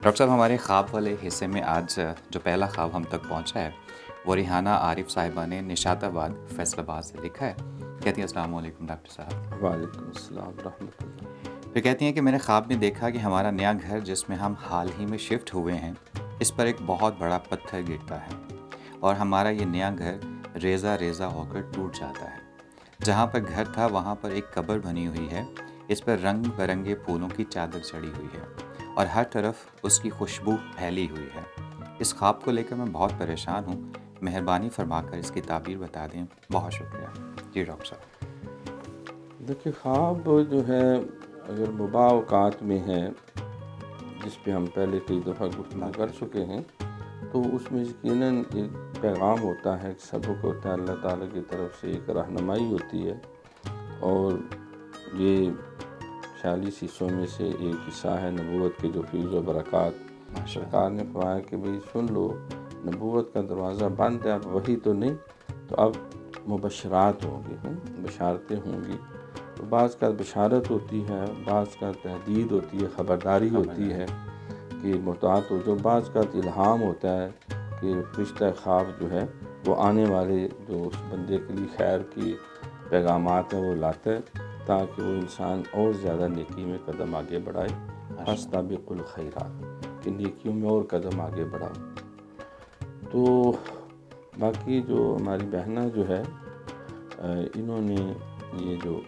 Doctor صاحب ہمارے خواب والے حصے میں آج جو پہلا خواب ہم تک پہنچا ہے وہ ریحانہ عارف صاحبہ نے نشاط آباد فیصل آباد سے لکھا ہے. کہتی ہیں السلام علیکم ڈاکٹر صاحب. وعلیکم السلام ورحمۃ اللہ. پھر کہتی ہیں کہ میں نے خواب میں دیکھا کہ ہمارا نیا گھر جس میں ہم حال ہی میں شفٹ ہوئے ہیں اس پر ایک بہت بڑا پتھر گرتا ہے اور ہمارا یہ نیا گھر ریزہ ریزہ ہو کر ٹوٹ جاتا ہے. جہاں پر گھر تھا وہاں پر ایک قبر بنی ہوئی ہے. اس پر رنگ برنگے پھولوں کی چادر چڑھی ہوئی ہے اور ہر طرف اس کی خوشبو پھیلی ہوئی ہے. اس خواب کو لے کر میں بہت پریشان ہوں. مہربانی فرما کر اس کی تعبیر بتا دیں. بہت شکریہ. جی ڈاکٹر صاحب. دیکھیے خواب جو ہے اگر مباح اوقات میں ہے جس پہ ہم پہلے کئی دفعہ گفتگو کر چکے ہیں تو اس میں یقیناً ایک پیغام ہوتا ہے، ایک سبق ہوتا ہے، اللہ تعالیٰ کی طرف سے ایک رہنمائی ہوتی ہے. اور یہ 46 حصوں میں سے ایک حصہ ہے نبوت کے جو فیض و برکات. سرکار نے فرمایا کہ بھئی سن لو، نبوت کا دروازہ بند ہے، اب وہی تو نہیں، تو اب مبشرات ہوں گی، بشارتیں ہوں گی. تو بعض کا بشارت ہوتی ہے، بعض کا تحدید ہوتی ہے، خبرداری ہوتی ہے کہ محتاط ہو جو. بعض کا الہام ہوتا ہے کہ فرشتہ خواب جو ہے وہ آنے والے جو اس بندے کے لیے خیر کی پیغامات ہیں وہ لاتا ہے تاکہ وہ انسان اور زیادہ نیکی میں قدم آگے بڑھائے. فاستبقوا الخیرات کہ نیکیوں میں اور قدم آگے بڑھاؤ. تو باقی جو ہماری بہنہ جو ہے انہوں نے یہ جو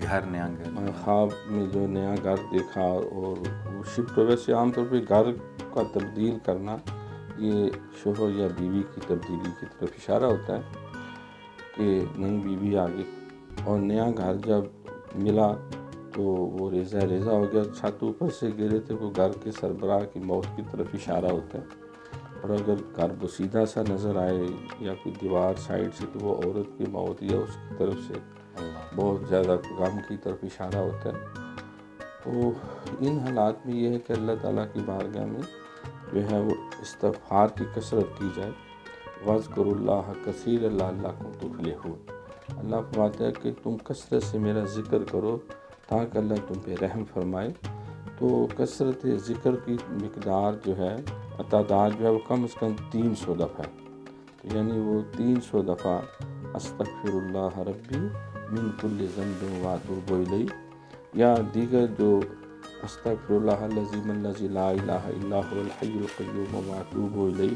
گھر نیا گھر خواب میں جو نیا گھر دیکھا اور وہ شفٹ ہو، ویسے عام طور پہ گھر کا تبدیل کرنا یہ شوہر یا بیوی کی تبدیلی کی طرف اشارہ ہوتا ہے کہ نئی بیوی آگے. اور نیا گھر جب ملا تو وہ ریزہ ریزہ ہو گیا، چھت اوپر سے گرے تھے، وہ گھر کے سربراہ کی موت کی طرف اشارہ ہوتا ہے. اور اگر گھر بسیدہ سا نظر آئے یا کوئی دیوار سائڈ سے تو وہ عورت کی موت یا اس کی طرف سے بہت زیادہ غم کی طرف اشارہ ہوتا ہے. تو ان حالات میں یہ ہے کہ اللہ تعالیٰ کی بارگاہ میں جو ہے وہ استغفار کی کثرت کی جائے. وَاذْكُرُوا اللَّهَ كَثِيرًا لَعَلَّكُمْ تُفْلِحُونَ. اللہ فرماتا ہے کہ تم کثرت سے میرا ذکر کرو تاکہ اللہ تم پہ رحم فرمائے. تو کثرت ذکر کی مقدار جو ہے، تعداد جو ہے وہ کم از کم 300 دفعہ ہے. تو یعنی وہ 300 دفعہ استغفر اللہ ربی من کل ذنب واتوب الیہ، یا دیگر جو استغفر اللہ العظیم الذی لا الہ الا هو الحی القیوم واتوب الیہ،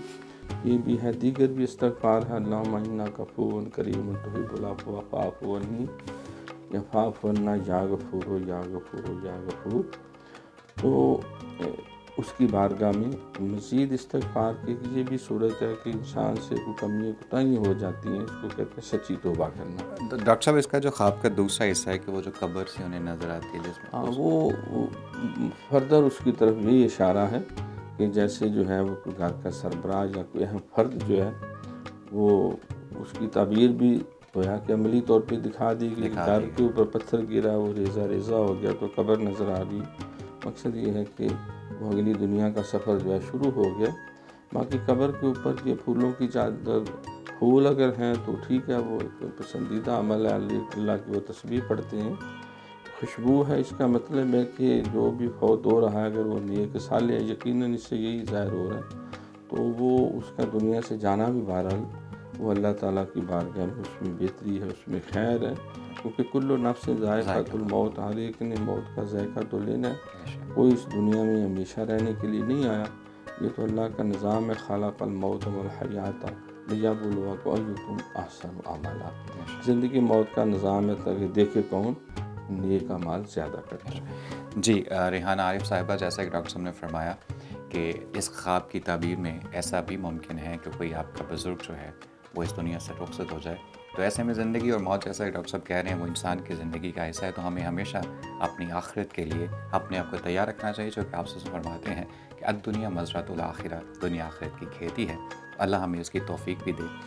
یہ بھی ہے. دیگر بھی استغفار ہے، اللہم انک عفو کریم تحب العفو فاعف عنی، یا فاعف عنا یا غفور یا غفور یا غفور. تو اس کی بارگاہ میں مزید استغفار کی یہ بھی صورت ہے کہ انسان سے کوئی کمی کوتاہی ہو جاتی ہیں، اس کو کہتے ہیں سچی توبہ کرنا. ڈاکٹر صاحب اس کا جو خواب کا دوسرا حصہ ہے کہ وہ جو قبر سے انہیں نظر آتی ہے جس میں وہ فردر اس کی طرف یہی اشارہ ہے کہ جیسے جو ہے وہ کوئی گھر کا سربراہ یا کوئی اہم فرد جو ہے وہ اس کی تعبیر بھی گویا کہ عملی طور پہ دکھا دی کہ گھر کے اوپر پتھر گرا، وہ ریزہ ریزہ ہو گیا تو قبر نظر آ رہی. مقصد یہ ہے کہ وہ اگلی دنیا کا سفر جو ہے شروع ہو گیا. باقی قبر کے اوپر یہ پھولوں کی چادر، پھول اگر ہیں تو ٹھیک ہے، وہ ایک پسندیدہ عمل ہے، اللہ کی وہ تسبیح پڑھتے ہیں. خوشبو ہے، اس کا مطلب ہے کہ جو بھی فوت ہو رہا ہے اگر وہ نیک صالح ہے، یقیناً اس سے یہی ظاہر ہو رہا ہے تو وہ اس کا دنیا سے جانا بھی بہرحال وہ اللہ تعالیٰ کی بارگاہ میں اس میں بہتری ہے، اس میں خیر ہے. کیونکہ کل نفس ذائقۃ الموت، ہر ایک نے موت کا ذائقہ تو لینا ہے. کوئی اس دنیا میں ہمیشہ رہنے کے لیے نہیں آیا. یہ تو اللہ کا نظام ہے، خلق الموت والحیات لیبلوکم ایکم احسن عملا. زندگی موت کا نظام ہے تاکہ دیکھے کون نیک اعمال زیادہ کرتا ہے. جی ریحانہ عارف صاحبہ، جیسا کہ ڈاکٹر صاحب نے فرمایا کہ اس خواب کی تعبیر میں ایسا بھی ممکن ہے کہ کوئی آپ کا بزرگ جو ہے وہ اس دنیا سے رخصت ہو جائے. تو ایسے میں زندگی اور موت، جیسا کہ ڈاکٹر صاحب کہہ رہے ہیں، وہ انسان کی زندگی کا حصہ ہے. تو ہمیں ہمیشہ اپنی آخرت کے لیے اپنے آپ کو تیار رکھنا چاہیے، جو کہ آپ سے فرماتے ہیں کہ الدنیا مزرعۃ الآخرہ، دنیا آخرت کی کھیتی ہے. اللہ ہمیں اس کی توفیق بھی دے.